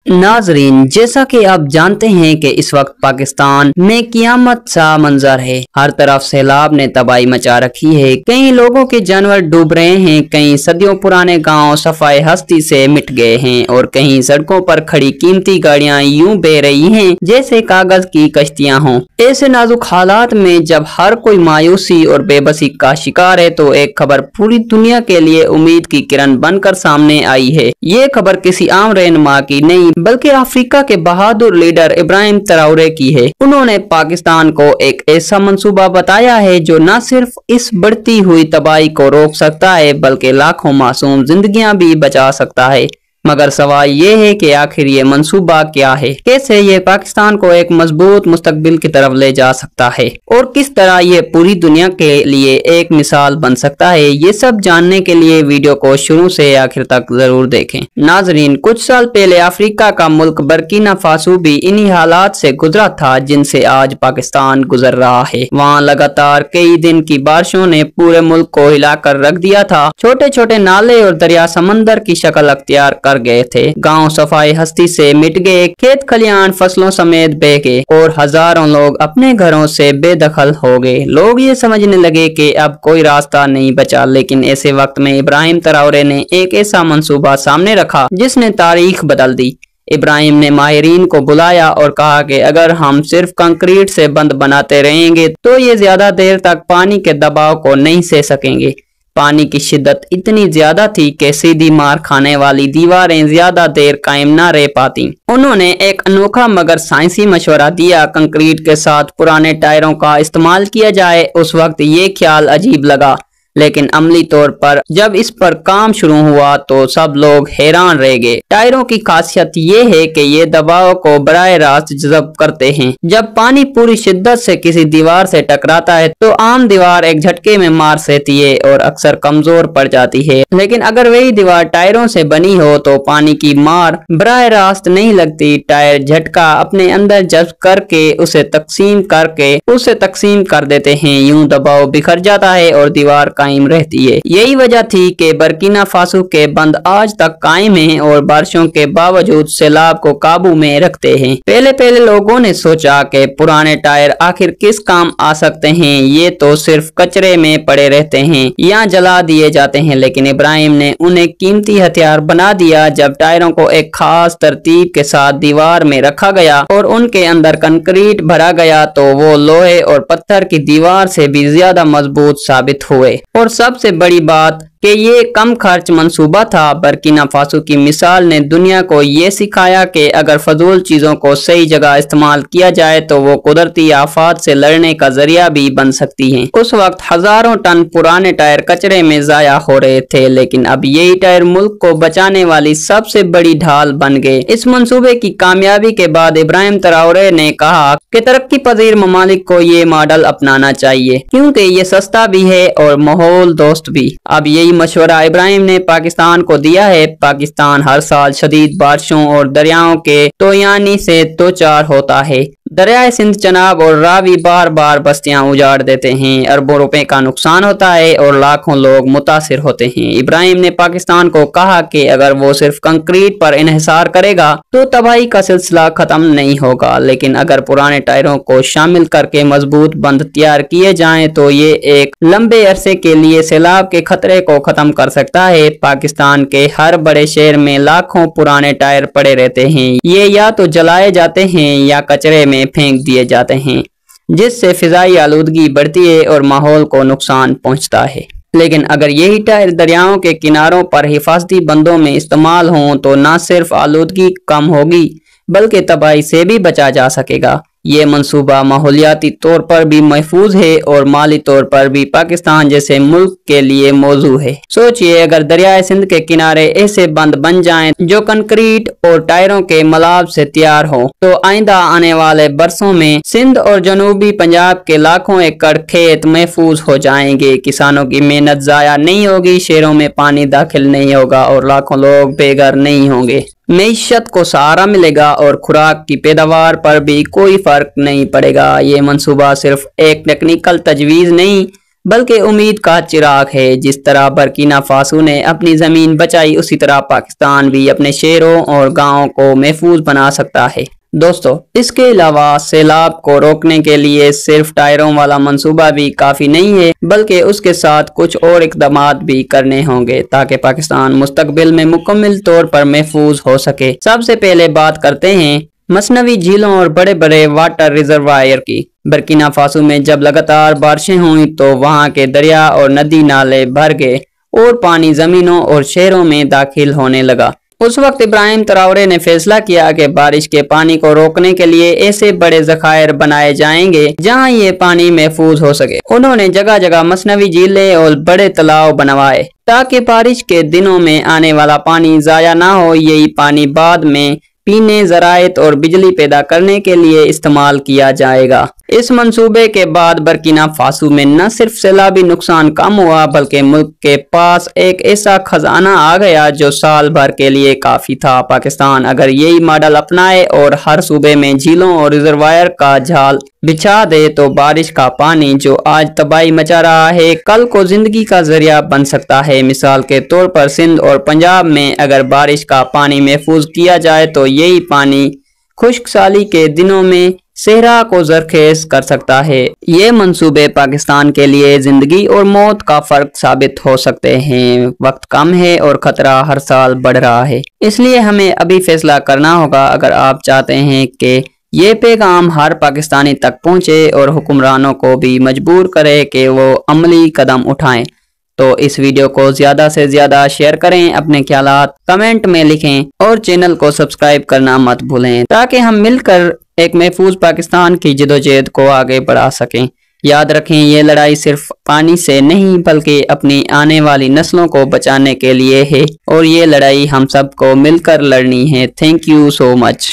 नाजरीन, जैसा कि आप जानते हैं कि इस वक्त पाकिस्तान में कियामत सा मंजर है। हर तरफ सैलाब ने तबाही मचा रखी है। कई लोगों के जानवर डूब रहे हैं, कई सदियों पुराने गांव सफाई हस्ती से मिट गए हैं और कहीं सड़कों पर खड़ी कीमती गाड़ियां यूं बह रही हैं जैसे कागज की कश्तियां हों। ऐसे नाजुक हालात में जब हर कोई मायूसी और बेबसी का शिकार है तो एक खबर पूरी दुनिया के लिए उम्मीद की किरण बनकर सामने आई है। ये खबर किसी आम रहनुमा की नहीं बल्कि अफ्रीका के बहादुर लीडर इब्राहिम ट्राओरे की है। उन्होंने पाकिस्तान को एक ऐसा मंसूबा बताया है जो न सिर्फ इस बढ़ती हुई तबाही को रोक सकता है बल्कि लाखों मासूम जिंदगियां भी बचा सकता है। मगर सवाल ये है कि आखिर ये मंसूबा क्या है, कैसे ये पाकिस्तान को एक मजबूत मुस्तकबिल की तरफ ले जा सकता है और किस तरह ये पूरी दुनिया के लिए एक मिसाल बन सकता है। ये सब जानने के लिए वीडियो को शुरू से आखिर तक जरूर देखें। नाजरीन, कुछ साल पहले अफ्रीका का मुल्क बर्किना फासो भी इन्हीं हालात से गुजरा था जिनसे आज पाकिस्तान गुजर रहा है। वहाँ लगातार कई दिन की बारिशों ने पूरे मुल्क को हिलाकर रख दिया था। छोटे छोटे नाले और दरिया समंदर की शक्ल अख्तियार कर गए थे। गांव सफाई हस्ती से मिट गए, खेत खलियान फसलों समेत बह गए और हजारों लोग अपने घरों से बेदखल हो गए। लोग ये समझने लगे कि अब कोई रास्ता नहीं बचा, लेकिन ऐसे वक्त में इब्राहिम ट्राओरे ने एक ऐसा मंसूबा सामने रखा जिसने तारीख बदल दी। इब्राहिम ने माहिरीन को बुलाया और कहा कि अगर हम सिर्फ कंक्रीट से बंद बनाते रहेंगे तो ये ज्यादा देर तक पानी के दबाव को नहीं सह सकेंगे। पानी की शिद्दत इतनी ज्यादा थी कि सीधी मार खाने वाली दीवारें ज्यादा देर कायम न रह पाती। उन्होंने एक अनोखा मगर साइंसी मशवरा दिया, कंक्रीट के साथ पुराने टायरों का इस्तेमाल किया जाए। उस वक्त ये ख्याल अजीब लगा, लेकिन अमली तौर पर जब इस पर काम शुरू हुआ तो सब लोग हैरान रह गए। टायरों की खासियत ये है कि ये दबाव को बराह रास्त जज़ब करते हैं। जब पानी पूरी शिद्दत से किसी दीवार से टकराता है तो आम दीवार एक झटके में मार सहती है और अक्सर कमजोर पड़ जाती है, लेकिन अगर वही दीवार टायरों से बनी हो तो पानी की मार बराह रास्त नहीं लगती। टायर झटका अपने अंदर जज्ब करके उसे तकसीम कर देते हैं। यूं दबाव बिखर जाता है और दीवार कायम रहती है। यही वजह थी कि बर्किना फासो के बंद आज तक कायम हैं और बारिशों के बावजूद सैलाब को काबू में रखते हैं। पहले पहले लोगों ने सोचा कि पुराने टायर आखिर किस काम आ सकते हैं, ये तो सिर्फ कचरे में पड़े रहते हैं या जला दिए जाते हैं, लेकिन इब्राहिम ने उन्हें कीमती हथियार बना दिया। जब टायरों को एक खास तरतीब के साथ दीवार में रखा गया और उनके अंदर कंक्रीट भरा गया तो वो लोहे और पत्थर की दीवार से भी ज्यादा मजबूत साबित हुए। और सबसे बड़ी बात कि ये कम खर्च मंसूबा था। बर्किना फासो की मिसाल ने दुनिया को ये सिखाया कि अगर फजूल चीजों को सही जगह इस्तेमाल किया जाए तो वो कुदरती आफात से लड़ने का जरिया भी बन सकती हैं। उस वक्त हजारों टन पुराने टायर कचरे में जाया हो रहे थे, लेकिन अब यही टायर मुल्क को बचाने वाली सबसे बड़ी ढाल बन गए। इस मंसूबे की कामयाबी के बाद इब्राहिम ट्राओरे ने कहा कि तरक्की पजीर ममालिक को ये मॉडल अपनाना चाहिए क्योंकि ये सस्ता भी है और माहौल दोस्त भी। अब यही मशवरा इब्राहिम ने पाकिस्तान को दिया है। पाकिस्तान हर साल शदीद बारिशों और दरियाओं के तोयानी से दो चार होता है। दरियाए सिंध, चनाब और रावी बार बार बस्तियां उजाड़ देते हैं, अरबों रुपए का नुकसान होता है और लाखों लोग मुतासिर होते हैं। इब्राहिम ने पाकिस्तान को कहा कि अगर वो सिर्फ कंक्रीट पर इन्हिसार करेगा तो तबाही का सिलसिला खत्म नहीं होगा, लेकिन अगर पुराने टायरों को शामिल करके मजबूत बंद तैयार किए जाएं तो ये एक लंबे अरसे के लिए सैलाब के खतरे को खत्म कर सकता है। पाकिस्तान के हर बड़े शहर में लाखों पुराने टायर पड़े रहते हैं। ये या तो जलाए जाते हैं या कचरे में फेंक दिए जाते हैं, जिससे फिजाई आलूदगी बढ़ती है और माहौल को नुकसान पहुंचता है। लेकिन अगर यही टायर दरियाओं के किनारों पर हिफाजती बंदों में इस्तेमाल हों तो न सिर्फ आलूदगी कम होगी बल्कि तबाही से भी बचा जा सकेगा। ये मंसूबा माहौलियाती तौर पर भी महफूज है और माली तौर पर भी पाकिस्तान जैसे मुल्क के लिए मौजू है। सोचिए, अगर दरियाए सिंध के किनारे ऐसे बंद बन जाएं जो कंक्रीट और टायरों के मलाब से तैयार हो तो आइंदा आने वाले बरसों में सिंध और जनूबी पंजाब के लाखों एकड़ खेत महफूज हो जाएंगे। किसानों की मेहनत जाया नहीं होगी, शहरों में पानी दाखिल नहीं होगा और लाखों लोग बेघर नहीं होंगे। मईशत को सहारा मिलेगा और खुराक की पैदावार पर भी कोई फर्क नहीं पड़ेगा। ये मंसूबा सिर्फ एक टेक्निकल तजवीज़ नहीं बल्कि उम्मीद का चिराग है। जिस तरह बर्किना फासो ने अपनी जमीन बचाई, उसी तरह पाकिस्तान भी अपने शहरों और गाँवों को महफूज बना सकता है। दोस्तों, इसके अलावा सैलाब को रोकने के लिए सिर्फ टायरों वाला मंसूबा भी काफी नहीं है, बल्कि उसके साथ कुछ और इकदाम भी करने होंगे ताकि पाकिस्तान मुस्तकबिल में मुकम्मल तौर पर महफूज हो सके। सबसे पहले बात करते हैं मसनवी झीलों और बड़े बड़े वाटर रिजर्वायर की। बर्किना फासो में जब लगातार बारिशें हुई तो वहां के दरिया और नदी नाले भर गए और पानी जमीनों और शहरों में दाखिल होने लगा। उस वक्त इब्राहिम ट्राओरे ने फैसला किया कि बारिश के पानी को रोकने के लिए ऐसे बड़े जखायर बनाए जाएंगे जहां ये पानी महफूज हो सके। उन्होंने जगह जगह मसनवी झीलें और बड़े तालाब बनवाए ताकि बारिश के दिनों में आने वाला पानी जाया ना हो। यही पानी बाद में पीने, ज़रायत और बिजली पैदा करने के लिए इस्तेमाल किया जाएगा। इस मंसूबे के बाद बर्किना फासो में न सिर्फ सैलाबी नुकसान कम हुआ, बल्कि मुल्क के पास एक ऐसा खजाना आ गया जो साल भर के लिए काफी था। पाकिस्तान अगर यही मॉडल अपनाए और हर सूबे में झीलों और रिजर्वायर का जाल बिछा दे तो बारिश का पानी जो आज तबाही मचा रहा है, कल को जिंदगी का जरिया बन सकता है। मिसाल के तौर पर सिंध और पंजाब में अगर बारिश का पानी महफूज किया जाए तो यही पानी खुश्क साली के दिनों में सेहरा को जरखेज कर सकता है। ये मंसूबे पाकिस्तान के लिए जिंदगी और मौत का फर्क साबित हो सकते हैं। वक्त कम है और खतरा हर साल बढ़ रहा है, इसलिए हमें अभी फैसला करना होगा। अगर आप चाहते हैं कि ये पैगाम हर पाकिस्तानी तक पहुंचे और हुक्मरानों को भी मजबूर करे कि वो अमली कदम उठाएं, तो इस वीडियो को ज्यादा से ज्यादा शेयर करें, अपने ख्यालात कमेंट में लिखें और चैनल को सब्सक्राइब करना मत भूलें ताकि हम मिलकर एक महफूज पाकिस्तान की जदोजहद को आगे बढ़ा सकें। याद रखें, ये लड़ाई सिर्फ पानी से नहीं बल्कि अपनी आने वाली नस्लों को बचाने के लिए है और ये लड़ाई हम सबको मिलकर लड़नी है। Thank you so much.